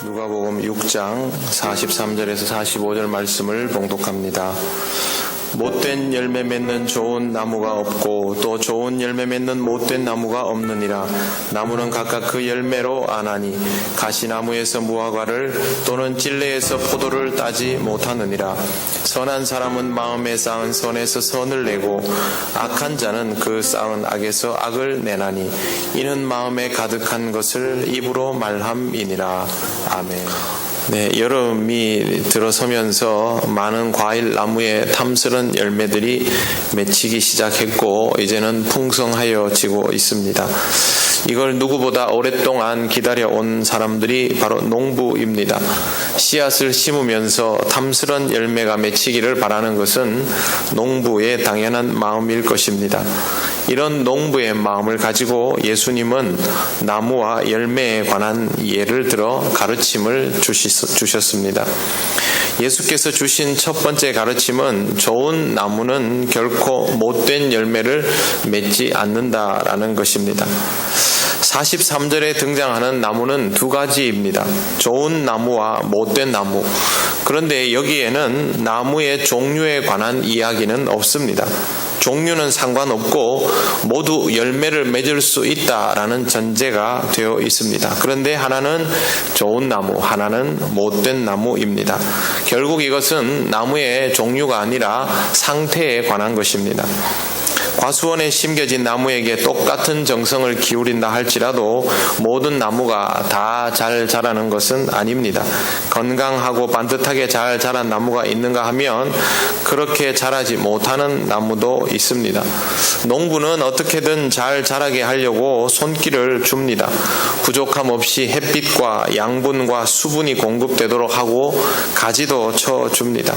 누가복음 6장 43절에서 45절 말씀을 봉독합니다. 못된 열매 맺는 좋은 나무가 없고 또 좋은 열매 맺는 못된 나무가 없느니라. 나무는 각각 그 열매로 아나니 가시나무에서 무화과를 또는 찔레에서 포도를 따지 못하느니라. 선한 사람은 마음에 쌓은 선에서 선을 내고 악한 자는 그 쌓은 악에서 악을 내나니 이는 마음에 가득한 것을 입으로 말함이니라. 아멘. 네, 여름이 들어서면서 많은 과일 나무에 탐스런 열매들이 맺히기 시작했고 이제는 풍성하여지고 있습니다. 이걸 누구보다 오랫동안 기다려온 사람들이 바로 농부입니다. 씨앗을 심으면서 탐스런 열매가 맺히기를 바라는 것은 농부의 당연한 마음일 것입니다. 이런 농부의 마음을 가지고 예수님은 나무와 열매에 관한 예를 들어 가르침을 주셨습니다. 예수께서 주신 첫 번째 가르침은 좋은 나무는 결코 못된 열매를 맺지 않는다라는 것입니다. 43절에 등장하는 나무는 두 가지입니다. 좋은 나무와 못된 나무. 그런데 여기에는 나무의 종류에 관한 이야기는 없습니다. 종류는 상관없고 모두 열매를 맺을 수 있다라는 전제가 되어 있습니다. 그런데 하나는 좋은 나무, 하나는 못된 나무입니다. 결국 이것은 나무의 종류가 아니라 상태에 관한 것입니다. 과수원에 심겨진 나무에게 똑같은 정성을 기울인다 할지라도 모든 나무가 다 잘 자라는 것은 아닙니다. 건강하고 반듯하게 잘 자란 나무가 있는가 하면 그렇게 자라지 못하는 나무도 있습니다. 농부는 어떻게든 잘 자라게 하려고 손길을 줍니다. 부족함 없이 햇빛과 양분과 수분이 공급되도록 하고 가지도 쳐줍니다.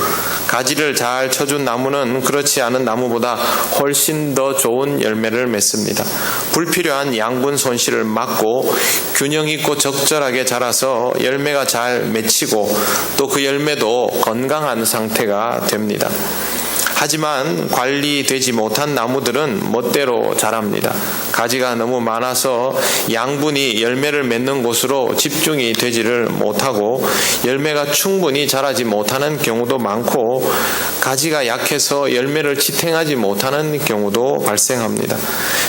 가지를 잘 쳐준 나무는 그렇지 않은 나무보다 훨씬 더 좋은 열매를 맺습니다. 불필요한 양분 손실을 막고 균형 있고 적절하게 자라서 열매가 잘 맺히고 또 그 열매도 건강한 상태가 됩니다. 하지만 관리되지 못한 나무들은 멋대로 자랍니다. 가지가 너무 많아서 양분이 열매를 맺는 곳으로 집중이 되지를 못하고 열매가 충분히 자라지 못하는 경우도 많고 가지가 약해서 열매를 지탱하지 못하는 경우도 발생합니다.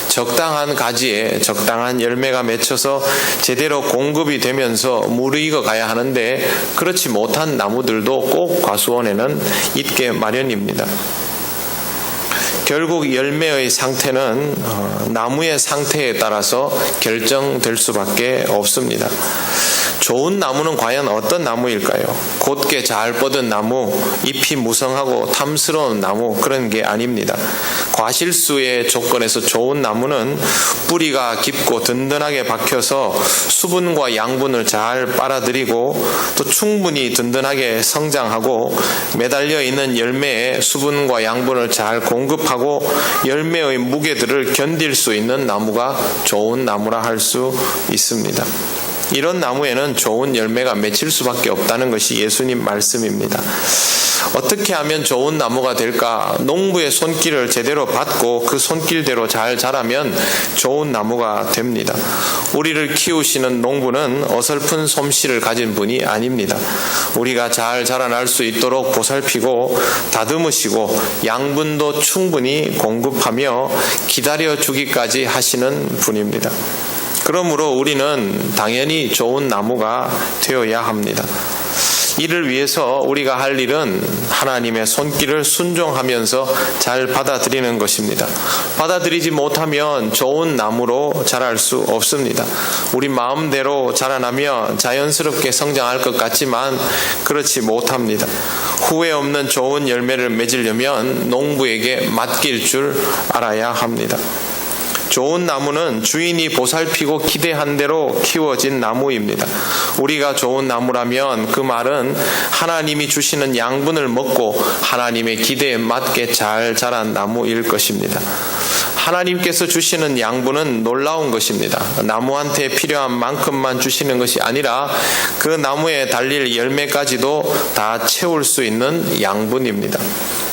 적당한 가지에 적당한 열매가 맺혀서 제대로 공급이 되면서 무르익어 가야 하는데 그렇지 못한 나무들도 꼭 과수원에는 있게 마련입니다. 결국 열매의 상태는 나무의 상태에 따라서 결정될 수밖에 없습니다. 좋은 나무는 과연 어떤 나무일까요? 곧게 잘 뻗은 나무, 잎이 무성하고 탐스러운 나무, 그런 게 아닙니다. 과실수의 조건에서 좋은 나무는 뿌리가 깊고 든든하게 박혀서 수분과 양분을 잘 빨아들이고 또 충분히 든든하게 성장하고 매달려 있는 열매에 수분과 양분을 잘 공급하고 열매의 무게들을 견딜 수 있는 나무가 좋은 나무라 할 수 있습니다. 이런 나무에는 좋은 열매가 맺힐 수밖에 없다는 것이 예수님 말씀입니다. 어떻게 하면 좋은 나무가 될까? 농부의 손길을 제대로 받고 그 손길대로 잘 자라면 좋은 나무가 됩니다. 우리를 키우시는 농부는 어설픈 솜씨를 가진 분이 아닙니다. 우리가 잘 자라날 수 있도록 보살피고 다듬으시고 양분도 충분히 공급하며 기다려주기까지 하시는 분입니다. 그러므로 우리는 당연히 좋은 나무가 되어야 합니다. 이를 위해서 우리가 할 일은 하나님의 손길을 순종하면서 잘 받아들이는 것입니다. 받아들이지 못하면 좋은 나무로 자랄 수 없습니다. 우리 마음대로 자라나면 자연스럽게 성장할 것 같지만 그렇지 못합니다. 후회 없는 좋은 열매를 맺으려면 농부에게 맡길 줄 알아야 합니다. 좋은 나무는 주인이 보살피고 기대한 대로 키워진 나무입니다. 우리가 좋은 나무라면 그 말은 하나님이 주시는 양분을 먹고 하나님의 기대에 맞게 잘 자란 나무일 것입니다. 하나님께서 주시는 양분은 놀라운 것입니다. 나무한테 필요한 만큼만 주시는 것이 아니라 그 나무에 달릴 열매까지도 다 채울 수 있는 양분입니다.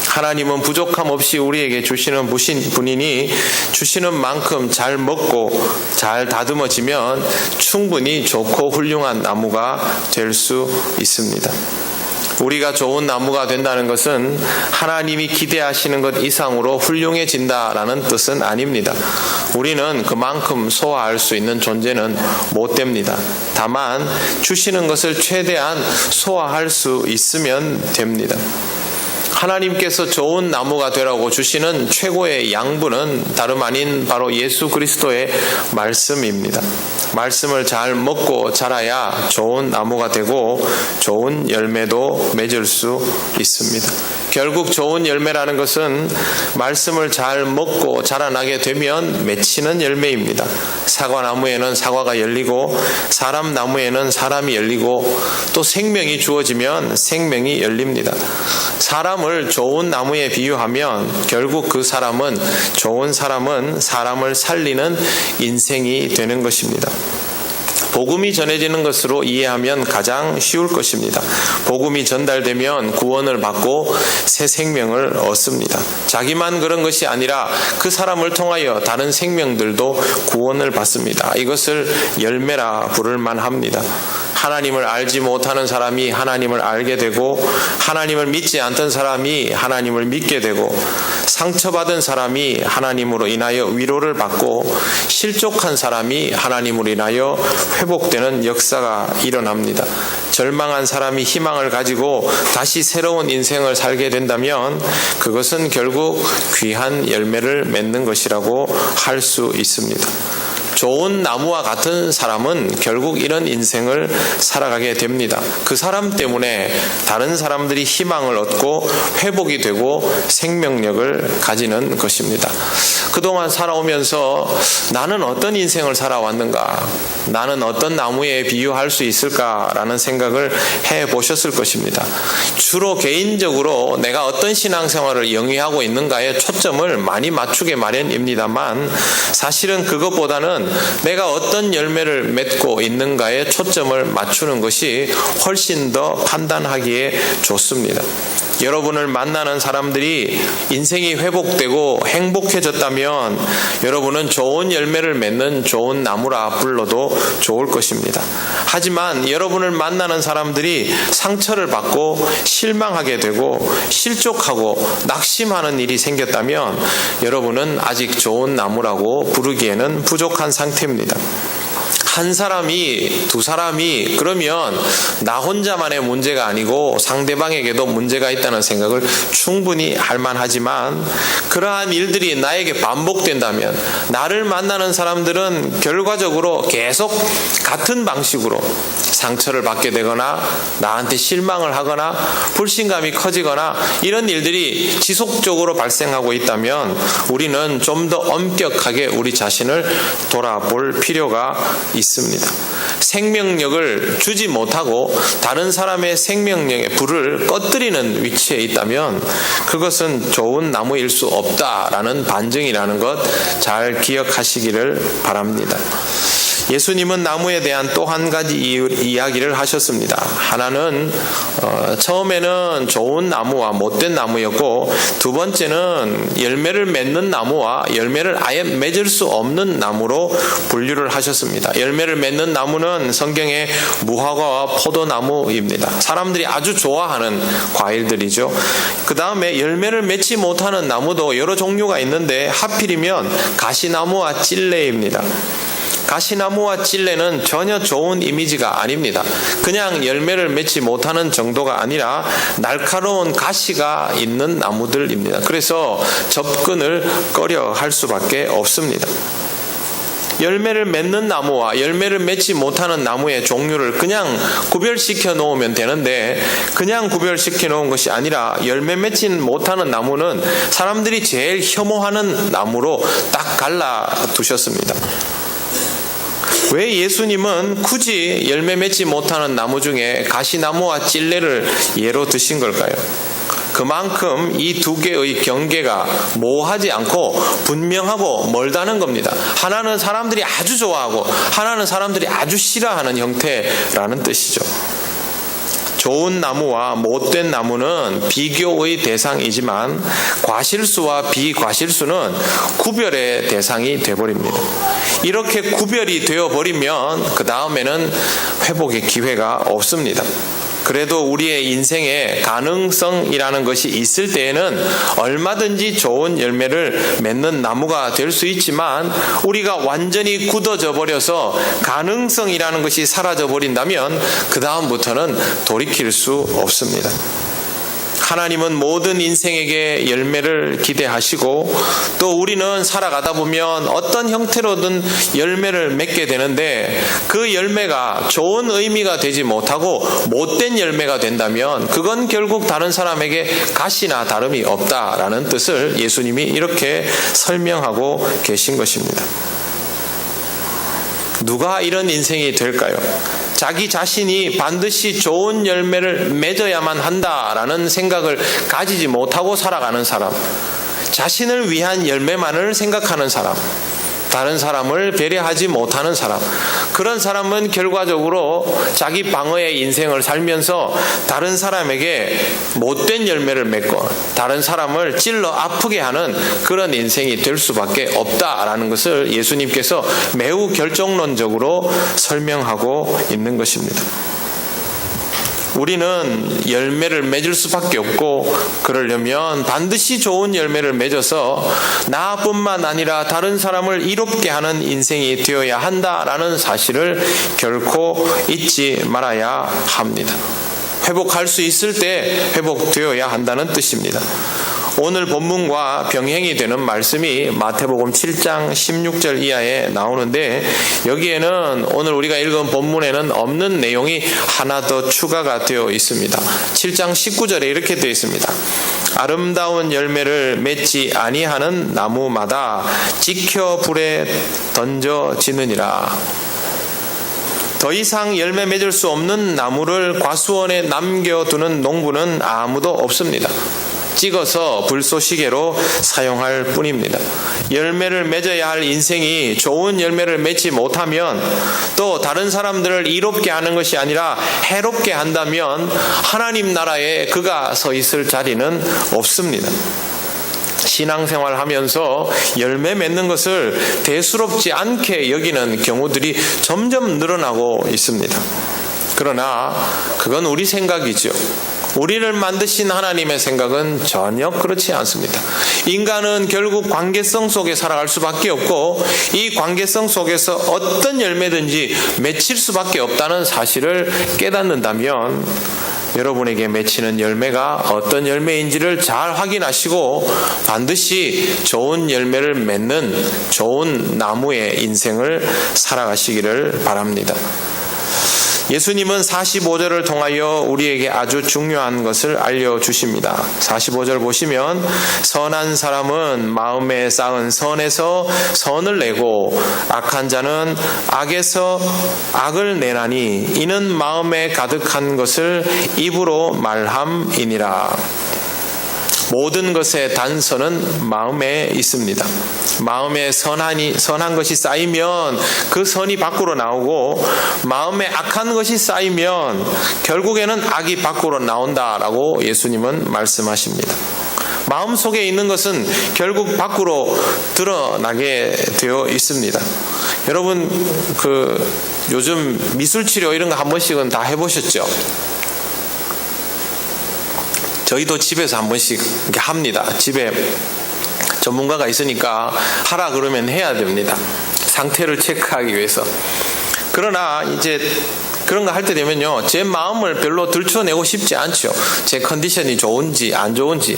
하나님은 부족함 없이 우리에게 주시는 분이니 주시는 만큼 잘 먹고 잘 다듬어지면 충분히 좋고 훌륭한 나무가 될 수 있습니다. 우리가 좋은 나무가 된다는 것은 하나님이 기대하시는 것 이상으로 훌륭해진다라는 뜻은 아닙니다. 우리는 그만큼 소화할 수 있는 존재는 못 됩니다. 다만 주시는 것을 최대한 소화할 수 있으면 됩니다. 하나님께서 좋은 나무가 되라고 주시는 최고의 양분은 다름 아닌 바로 예수 그리스도의 말씀입니다. 말씀을 잘 먹고 자라야 좋은 나무가 되고 좋은 열매도 맺을 수 있습니다. 결국 좋은 열매라는 것은 말씀을 잘 먹고 자라나게 되면 맺히는 열매입니다. 사과나무에는 사과가 열리고 사람 나무에는 사람이 열리고 또 생명이 주어지면 생명이 열립니다. 사람을 좋은 나무에 비유하면 결국 그 좋은 사람은 사람을 살리는 인생이 되는 것입니다. 복음이 전해지는 것으로 이해하면 가장 쉬울 것입니다. 복음이 전달되면 구원을 받고 새 생명을 얻습니다. 자기만 그런 것이 아니라 그 사람을 통하여 다른 생명들도 구원을 받습니다. 이것을 열매라 부를 만합니다. 하나님을 알지 못하는 사람이 하나님을 알게 되고 하나님을 믿지 않던 사람이 하나님을 믿게 되고 상처받은 사람이 하나님으로 인하여 위로를 받고 실족한 사람이 하나님으로 인하여 회복되는 역사가 일어납니다. 절망한 사람이 희망을 가지고 다시 새로운 인생을 살게 된다면 그것은 결국 귀한 열매를 맺는 것이라고 할 수 있습니다. 좋은 나무와 같은 사람은 결국 이런 인생을 살아가게 됩니다. 그 사람 때문에 다른 사람들이 희망을 얻고 회복이 되고 생명력을 가지는 것입니다. 그동안 살아오면서 나는 어떤 인생을 살아왔는가? 나는 어떤 나무에 비유할 수 있을까라는 생각을 해보셨을 것입니다. 주로 개인적으로 내가 어떤 신앙생활을 영위하고 있는가에 초점을 많이 맞추게 마련입니다만 사실은 그것보다는 내가 어떤 열매를 맺고 있는가에 초점을 맞추는 것이 훨씬 더 판단하기에 좋습니다. 여러분을 만나는 사람들이 인생이 회복되고 행복해졌다면 여러분은 좋은 열매를 맺는 좋은 나무라 불러도 좋을 것입니다. 하지만 여러분을 만나는 사람들이 상처를 받고 실망하게 되고 실족하고 낙심하는 일이 생겼다면 여러분은 아직 좋은 나무라고 부르기에는 부족한 상태입니다. 한 사람이 두 사람이 그러면 나 혼자만의 문제가 아니고 상대방에게도 문제가 있다는 생각을 충분히 할 만하지만 그러한 일들이 나에게 반복된다면 나를 만나는 사람들은 결과적으로 계속 같은 방식으로 상처를 받게 되거나 나한테 실망을 하거나 불신감이 커지거나 이런 일들이 지속적으로 발생하고 있다면 우리는 좀 더 엄격하게 우리 자신을 돌아볼 필요가 있습니다. 생명력을 주지 못하고 다른 사람의 생명력의 불을 꺼뜨리는 위치에 있다면 그것은 좋은 나무일 수 없다라는 반증이라는 것 잘 기억하시기를 바랍니다. 예수님은 나무에 대한 또 한 가지 이야기를 하셨습니다. 하나는 처음에는 좋은 나무와 못된 나무였고 두 번째는 열매를 맺는 나무와 열매를 아예 맺을 수 없는 나무로 분류를 하셨습니다. 열매를 맺는 나무는 성경의 무화과와 포도나무입니다. 사람들이 아주 좋아하는 과일들이죠. 그 다음에 열매를 맺지 못하는 나무도 여러 종류가 있는데 하필이면 가시나무와 찔레입니다. 가시나무와 찔레는 전혀 좋은 이미지가 아닙니다. 그냥 열매를 맺지 못하는 정도가 아니라 날카로운 가시가 있는 나무들입니다. 그래서 접근을 꺼려할 수밖에 없습니다. 열매를 맺는 나무와 열매를 맺지 못하는 나무의 종류를 그냥 구별시켜 놓으면 되는데 그냥 구별시켜 놓은 것이 아니라 열매 맺지 못하는 나무는 사람들이 제일 혐오하는 나무로 딱 갈라두셨습니다. 왜 예수님은 굳이 열매 맺지 못하는 나무 중에 가시나무와 찔레를 예로 드신 걸까요? 그만큼 이 두 개의 경계가 모호하지 않고 분명하고 멀다는 겁니다. 하나는 사람들이 아주 좋아하고 하나는 사람들이 아주 싫어하는 형태라는 뜻이죠. 좋은 나무와 못된 나무는 비교의 대상이지만 과실수와 비과실수는 구별의 대상이 되어버립니다. 이렇게 구별이 되어버리면 그 다음에는 회복의 기회가 없습니다. 그래도 우리의 인생에 가능성이라는 것이 있을 때에는 얼마든지 좋은 열매를 맺는 나무가 될 수 있지만 우리가 완전히 굳어져 버려서 가능성이라는 것이 사라져 버린다면 그 다음부터는 돌이킬 수 없습니다. 하나님은 모든 인생에게 열매를 기대하시고 또 우리는 살아가다 보면 어떤 형태로든 열매를 맺게 되는데 그 열매가 좋은 의미가 되지 못하고 못된 열매가 된다면 그건 결국 다른 사람에게 가시나 다름이 없다라는 뜻을 예수님이 이렇게 설명하고 계신 것입니다. 누가 이런 인생이 될까요? 자기 자신이 반드시 좋은 열매를 맺어야만 한다라는 생각을 가지지 못하고 살아가는 사람, 자신을 위한 열매만을 생각하는 사람, 다른 사람을 배려하지 못하는 사람, 그런 사람은 결과적으로 자기 방어의 인생을 살면서 다른 사람에게 못된 열매를 맺고 다른 사람을 찔러 아프게 하는 그런 인생이 될 수밖에 없다라는 것을 예수님께서 매우 결정론적으로 설명하고 있는 것입니다. 우리는 열매를 맺을 수밖에 없고 그러려면 반드시 좋은 열매를 맺어서 나뿐만 아니라 다른 사람을 이롭게 하는 인생이 되어야 한다라는 사실을 결코 잊지 말아야 합니다. 회복할 수 있을 때 회복되어야 한다는 뜻입니다. 오늘 본문과 병행이 되는 말씀이 마태복음 7장 16절 이하에 나오는데 여기에는 오늘 우리가 읽은 본문에는 없는 내용이 하나 더 추가가 되어 있습니다. 7장 19절에 이렇게 되어 있습니다. 아름다운 열매를 맺지 아니하는 나무마다 지켜 불에 던져지느니라. 더 이상 열매 맺을 수 없는 나무를 과수원에 남겨두는 농부는 아무도 없습니다. 찍어서 불쏘시개로 사용할 뿐입니다. 열매를 맺어야 할 인생이 좋은 열매를 맺지 못하면 또 다른 사람들을 이롭게 하는 것이 아니라 해롭게 한다면 하나님 나라에 그가 서 있을 자리는 없습니다. 신앙생활 하면서 열매 맺는 것을 대수롭지 않게 여기는 경우들이 점점 늘어나고 있습니다. 그러나 그건 우리 생각이죠. 우리를 만드신 하나님의 생각은 전혀 그렇지 않습니다. 인간은 결국 관계성 속에 살아갈 수밖에 없고 이 관계성 속에서 어떤 열매든지 맺힐 수밖에 없다는 사실을 깨닫는다면 여러분에게 맺히는 열매가 어떤 열매인지를 잘 확인하시고 반드시 좋은 열매를 맺는 좋은 나무의 인생을 살아가시기를 바랍니다. 예수님은 45절을 통하여 우리에게 아주 중요한 것을 알려주십니다. 45절 보시면 선한 사람은 마음에 쌓은 선에서 선을 내고 악한 자는 악에서 악을 내나니 이는 마음에 가득한 것을 입으로 말함이니라. 모든 것의 단서는 마음에 있습니다. 마음에 선한 것이 쌓이면 그 선이 밖으로 나오고 마음에 악한 것이 쌓이면 결국에는 악이 밖으로 나온다라고 예수님은 말씀하십니다. 마음속에 있는 것은 결국 밖으로 드러나게 되어 있습니다. 여러분 요즘 미술치료 이런 거 한 번씩은 다 해보셨죠? 저희도 집에서 한 번씩 이렇게 합니다. 집에 전문가가 있으니까 하라 그러면 해야 됩니다. 상태를 체크하기 위해서. 그러나 이제 그런 거 할 때 되면요, 제 마음을 별로 들춰내고 싶지 않죠. 제 컨디션이 좋은지 안 좋은지.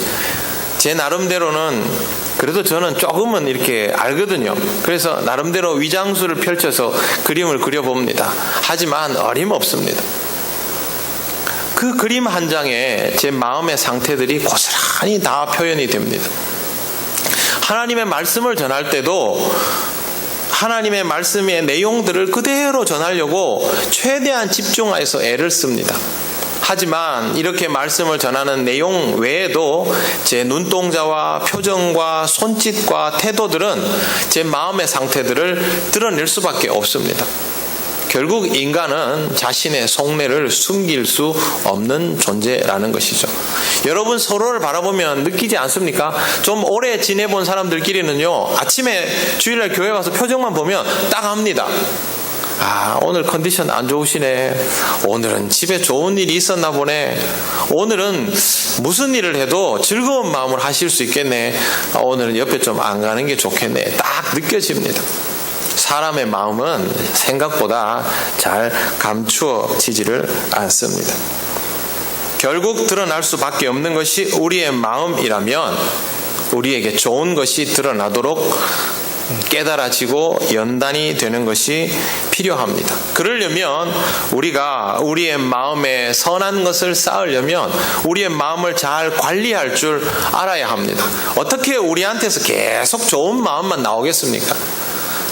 제 나름대로는 그래도 저는 조금은 이렇게 알거든요. 그래서 나름대로 위장술을 펼쳐서 그림을 그려봅니다. 하지만 어림없습니다. 그 그림 한 장에 제 마음의 상태들이 고스란히 다 표현이 됩니다. 하나님의 말씀을 전할 때도 하나님의 말씀의 내용들을 그대로 전하려고 최대한 집중해서 애를 씁니다. 하지만 이렇게 말씀을 전하는 내용 외에도 제 눈동자와 표정과 손짓과 태도들은 제 마음의 상태들을 드러낼 수밖에 없습니다. 결국 인간은 자신의 속내를 숨길 수 없는 존재라는 것이죠. 여러분 서로를 바라보면 느끼지 않습니까? 좀 오래 지내본 사람들끼리는요, 아침에 주일날 교회 와서 표정만 보면 딱 압니다. 아, 오늘 컨디션 안 좋으시네. 오늘은 집에 좋은 일이 있었나 보네. 오늘은 무슨 일을 해도 즐거운 마음을 하실 수 있겠네. 오늘은 옆에 좀 안 가는 게 좋겠네. 딱 느껴집니다. 사람의 마음은 생각보다 잘 감추어지지를 않습니다. 결국 드러날 수밖에 없는 것이 우리의 마음이라면 우리에게 좋은 것이 드러나도록 깨달아지고 연단이 되는 것이 필요합니다. 그러려면 우리가 우리의 마음에 선한 것을 쌓으려면 우리의 마음을 잘 관리할 줄 알아야 합니다. 어떻게 우리한테서 계속 좋은 마음만 나오겠습니까?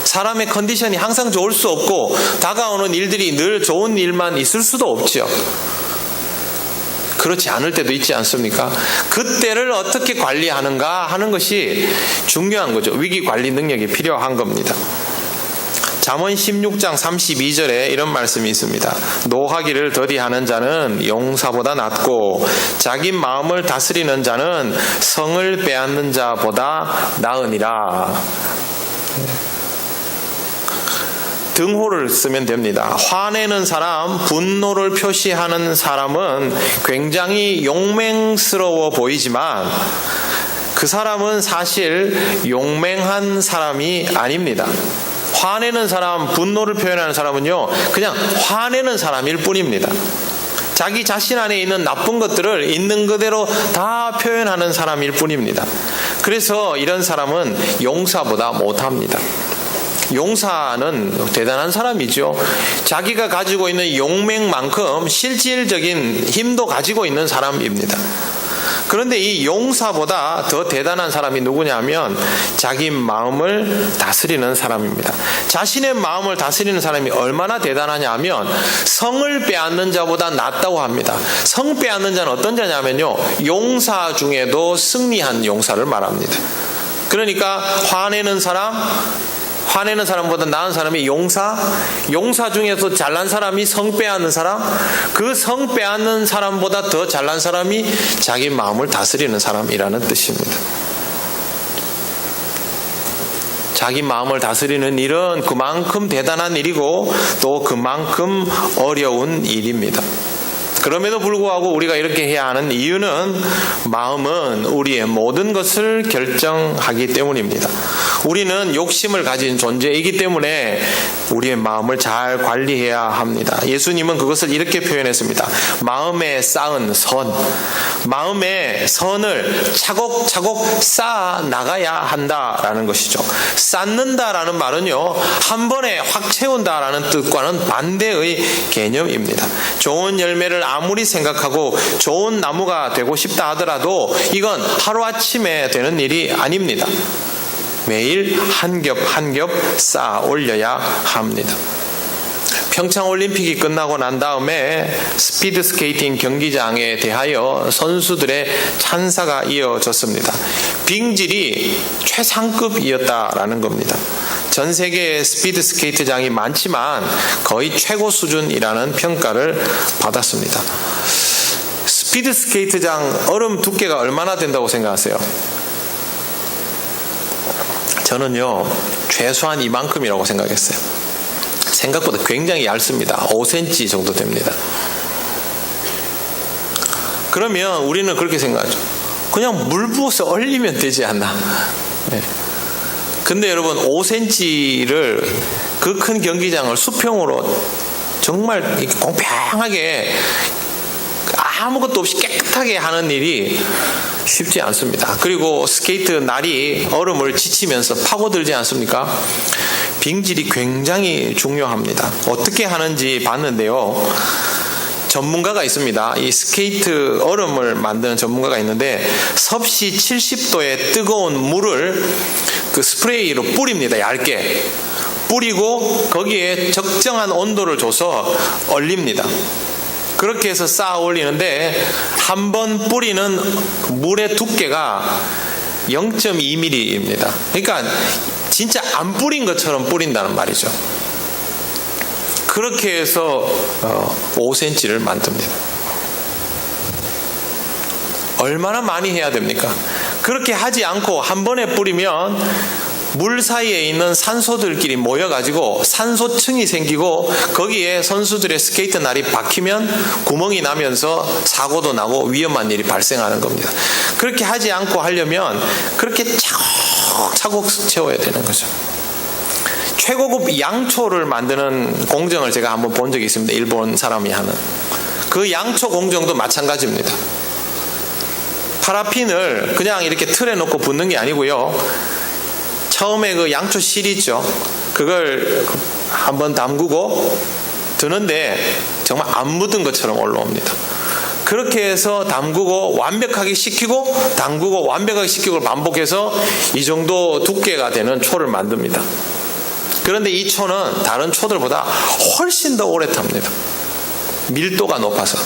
사람의 컨디션이 항상 좋을 수 없고 다가오는 일들이 늘 좋은 일만 있을 수도 없죠. 그렇지 않을 때도 있지 않습니까? 그때를 어떻게 관리하는가 하는 것이 중요한 거죠. 위기 관리 능력이 필요한 겁니다. 잠언 16장 32절에 이런 말씀이 있습니다. 노하기를 더디하는 자는 용사보다 낫고 자기 마음을 다스리는 자는 성을 빼앗는 자보다 나으니라. 등호를 쓰면 됩니다. 화내는 사람, 분노를 표시하는 사람은 굉장히 용맹스러워 보이지만 그 사람은 사실 용맹한 사람이 아닙니다. 화내는 사람, 분노를 표현하는 사람은요, 그냥 화내는 사람일 뿐입니다. 자기 자신 안에 있는 나쁜 것들을 있는 그대로 다 표현하는 사람일 뿐입니다. 그래서 이런 사람은 용사보다 못합니다. 용사는 대단한 사람이죠. 자기가 가지고 있는 용맹만큼 실질적인 힘도 가지고 있는 사람입니다. 그런데 이 용사보다 더 대단한 사람이 누구냐면 자기 마음을 다스리는 사람입니다. 자신의 마음을 다스리는 사람이 얼마나 대단하냐 하면 성을 빼앗는 자보다 낫다고 합니다. 성 빼앗는 자는 어떤 자냐면요, 용사 중에도 승리한 용사를 말합니다. 그러니까 화내는 사람보다 나은 사람이 용사 중에서 잘난 사람이 성 빼앗는 사람, 그 성 빼앗는 사람보다 더 잘난 사람이 자기 마음을 다스리는 사람이라는 뜻입니다. 자기 마음을 다스리는 일은 그만큼 대단한 일이고 또 그만큼 어려운 일입니다. 그럼에도 불구하고 우리가 이렇게 해야 하는 이유는 마음은 우리의 모든 것을 결정하기 때문입니다. 우리는 욕심을 가진 존재이기 때문에 우리의 마음을 잘 관리해야 합니다. 예수님은 그것을 이렇게 표현했습니다. 마음에 쌓은 선, 마음의 선을 차곡차곡 쌓아 나가야 한다라는 것이죠. 쌓는다라는 말은요, 한 번에 확 채운다라는 뜻과는 반대의 개념입니다. 좋은 열매를 아무리 생각하고 좋은 나무가 되고 싶다 하더라도 이건 하루아침에 되는 일이 아닙니다. 매일 한 겹 한 겹 쌓아 올려야 합니다. 평창올림픽이 끝나고 난 다음에 스피드 스케이팅 경기장에 대하여 선수들의 찬사가 이어졌습니다. 빙질이 최상급이었다라는 겁니다. 전 세계에 스피드 스케이트장이 많지만 거의 최고 수준이라는 평가를 받았습니다. 스피드 스케이트장 얼음 두께가 얼마나 된다고 생각하세요? 저는요, 최소한 이만큼이라고 생각했어요. 생각보다 굉장히 얇습니다. 5cm 정도 됩니다. 그러면 우리는 그렇게 생각하죠. 그냥 물 부어서 얼리면 되지 않나. 네. 근데 여러분, 5cm를 그 큰 경기장을 수평으로 정말 공평하게 아무것도 없이 깨끗하게 하는 일이 쉽지 않습니다. 그리고 스케이트 날이 얼음을 지치면서 파고들지 않습니까? 빙질이 굉장히 중요합니다. 어떻게 하는지 봤는데요, 전문가가 있습니다. 이 스케이트 얼음을 만드는 전문가가 있는데 섭씨 70도의 뜨거운 물을 그 스프레이로 뿌립니다. 얇게 뿌리고 거기에 적정한 온도를 줘서 얼립니다. 그렇게 해서 쌓아 올리는데 한 번 뿌리는 물의 두께가 0.2mm입니다. 그러니까 진짜 안 뿌린 것처럼 뿌린다는 말이죠. 그렇게 해서 5cm를 만듭니다. 얼마나 많이 해야 됩니까? 그렇게 하지 않고 한 번에 뿌리면 물 사이에 있는 산소들끼리 모여가지고 산소층이 생기고 거기에 선수들의 스케이트 날이 박히면 구멍이 나면서 사고도 나고 위험한 일이 발생하는 겁니다. 그렇게 하지 않고 하려면 그렇게 차곡차곡 채워야 되는 거죠. 최고급 양초를 만드는 공정을 제가 한번 본 적이 있습니다. 일본 사람이 하는. 그 양초 공정도 마찬가지입니다. 파라핀을 그냥 이렇게 틀에 놓고 붓는 게 아니고요. 처음에 그 양초 실 있죠. 그걸 한번 담그고 드는데 정말 안 묻은 것처럼 올라옵니다. 그렇게 해서 담그고 완벽하게 식히고 담그고 완벽하게 식히고 반복해서 이 정도 두께가 되는 초를 만듭니다. 그런데 이 초는 다른 초들보다 훨씬 더 오래 탑니다. 밀도가 높아서.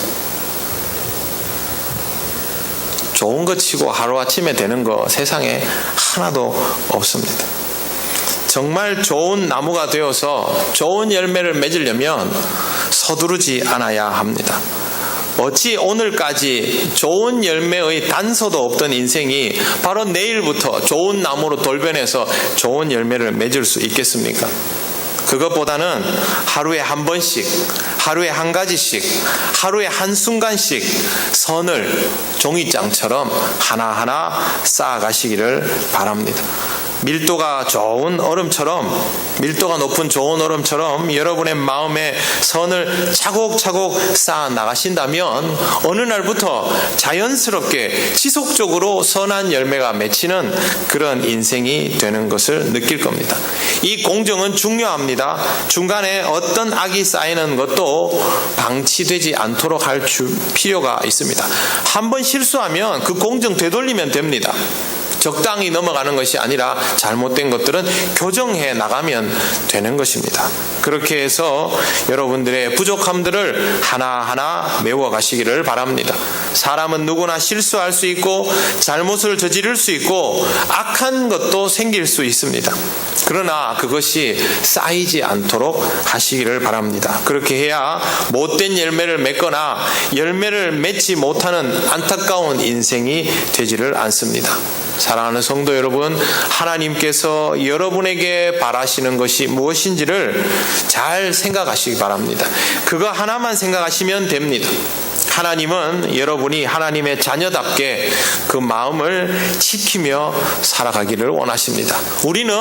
좋은 거 치고 하루아침에 되는 거 세상에 하나도 없습니다. 정말 좋은 나무가 되어서 좋은 열매를 맺으려면 서두르지 않아야 합니다. 어찌 오늘까지 좋은 열매의 단서도 없던 인생이 바로 내일부터 좋은 나무로 돌변해서 좋은 열매를 맺을 수 있겠습니까? 그것보다는 하루에 한 번씩, 하루에 한 가지씩, 하루에 한 순간씩 선을 종이장처럼 하나하나 쌓아가시기를 바랍니다. 밀도가 좋은 얼음처럼, 밀도가 높은 좋은 얼음처럼 여러분의 마음에 선을 차곡차곡 쌓아 나가신다면 어느 날부터 자연스럽게 지속적으로 선한 열매가 맺히는 그런 인생이 되는 것을 느낄 겁니다. 이 공정은 중요합니다. 중간에 어떤 악이 쌓이는 것도 방치되지 않도록 할 필요가 있습니다. 한번 실수하면 그 공정 되돌리면 됩니다. 적당히 넘어가는 것이 아니라 잘못된 것들은 교정해 나가면 되는 것입니다. 그렇게 해서 여러분들의 부족함들을 하나하나 메워가시기를 바랍니다. 사람은 누구나 실수할 수 있고 잘못을 저지를 수 있고 악한 것도 생길 수 있습니다. 그러나 그것이 쌓이지 않도록 하시기를 바랍니다. 그렇게 해야 못된 열매를 맺거나 열매를 맺지 못하는 안타까운 인생이 되지를 않습니다. 사랑하는 성도 여러분, 하나님께서 여러분에게 바라시는 것이 무엇인지를 잘 생각하시기 바랍니다. 그거 하나만 생각하시면 됩니다. 하나님은 여러분이 하나님의 자녀답게 그 마음을 지키며 살아가기를 원하십니다. 우리는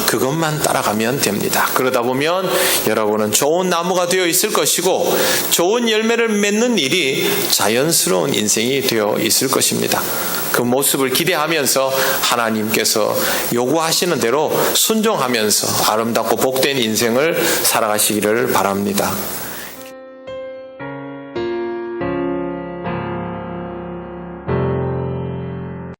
그것만 따라가면 됩니다. 그러다 보면 여러분은 좋은 나무가 되어 있을 것이고 좋은 열매를 맺는 일이 자연스러운 인생이 되어 있을 것입니다. 그 모습을 기대하면서 하나님께서 요구하시는 대로 순종하면서 아름답고 복된 인생을 살아가시기를 바랍니다.